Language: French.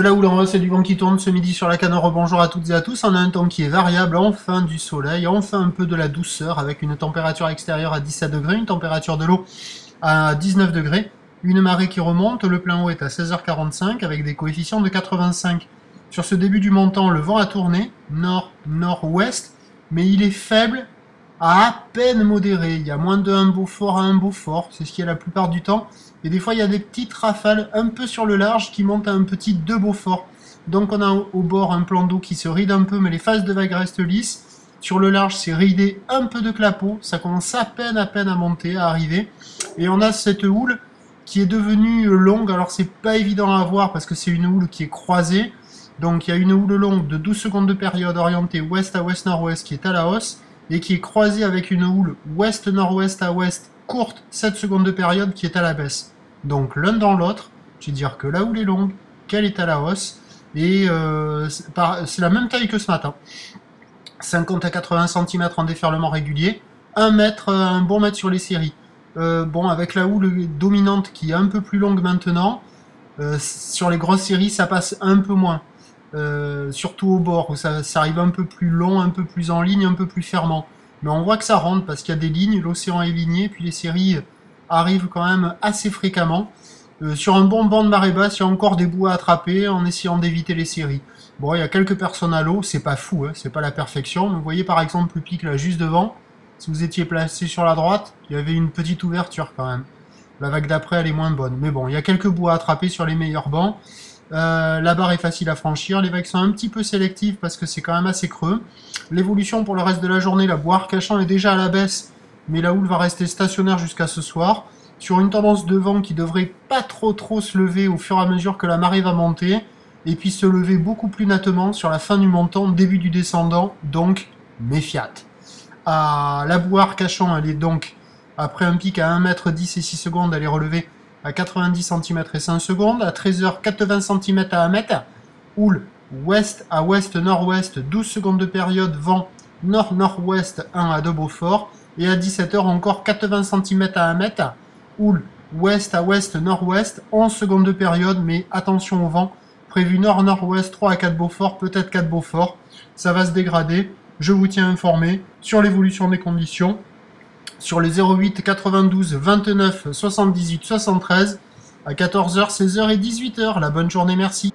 la houle en hausse et du vent qui tourne ce midi sur la Canore. Bonjour à toutes et à tous. On a un temps qui est variable, enfin du soleil, enfin un peu de la douceur avec une température extérieure à 17 degrés, une température de l'eau à 19 degrés, une marée qui remonte, le plein eau est à 16h45 avec des coefficients de 85. Sur ce début du montant, le vent a tourné nord-nord-ouest, mais il est faible à peine modéré. Il y a moins de 1 Beaufort à 1 Beaufort, c'est ce qu'il y a la plupart du temps. Et des fois, il y a des petites rafales un peu sur le large qui montent à un petit 2 Beaufort. Donc on a au bord un plan d'eau qui se ride un peu, mais les phases de vagues restent lisses. Sur le large, c'est ridé un peu de clapot. Ça commence à peine à monter, à arriver. Et on a cette houle qui est devenue longue. Alors c'est pas évident à voir parce que c'est une houle qui est croisée. Donc il y a une houle longue de 12 secondes de période orientée ouest à ouest-nord-ouest qui est à la hausse et qui est croisée avec une houle ouest-nord-ouest à ouest courte 7 secondes de période qui est à la baisse. Donc l'un dans l'autre, je vais dire que la houle est longue, qu'elle est à la hausse, et c'est la même taille que ce matin. 50 à 80 cm en déferlement régulier, 1 mètre, un bon mètre sur les séries. Bon, avec la houle dominante qui est un peu plus longue maintenant, sur les grosses séries ça passe un peu moins. Surtout au bord où ça arrive un peu plus long, un peu plus en ligne, un peu plus fermant. Mais on voit que ça rentre parce qu'il y a des lignes, l'océan est ligné, puis les séries arrivent quand même assez fréquemment. Sur un bon banc de marée basse, il y a encore des bouts à attraper en essayant d'éviter les séries. Bon, il y a quelques personnes à l'eau, c'est pas fou, hein, c'est pas la perfection. Vous voyez par exemple le pic là juste devant. Si vous étiez placé sur la droite, il y avait une petite ouverture quand même. La vague d'après elle est moins bonne. Mais bon, il y a quelques bouts à attraper sur les meilleurs bancs. La barre est facile à franchir, les vagues sont un petit peu sélectives parce que c'est quand même assez creux. L'évolution pour le reste de la journée, la Boire-Cachan est déjà à la baisse, mais la houle va rester stationnaire jusqu'à ce soir, sur une tendance de vent qui devrait pas trop se lever au fur et à mesure que la marée va monter, et puis se lever beaucoup plus nettement sur la fin du montant, début du descendant, donc méfiat. La Boire-Cachan, elle est donc, après un pic à 1m10 et 6 secondes, elle est relevée à 90 cm et 5 secondes, à 13h 80 cm à 1 mètre, houle ouest à ouest-nord-ouest, 12 secondes de période, vent nord-nord-ouest 1 à 2 Beaufort, et à 17h encore 80 cm à 1 mètre, houle ouest à ouest-nord-ouest, 11 secondes de période, mais attention au vent, prévu nord-nord-ouest 3 à 4 Beaufort, peut-être 4 Beaufort, ça va se dégrader, je vous tiens informé sur l'évolution des conditions, sur les 08 92 29 78 73 à 14h, 16h et 18h. La bonne journée, merci.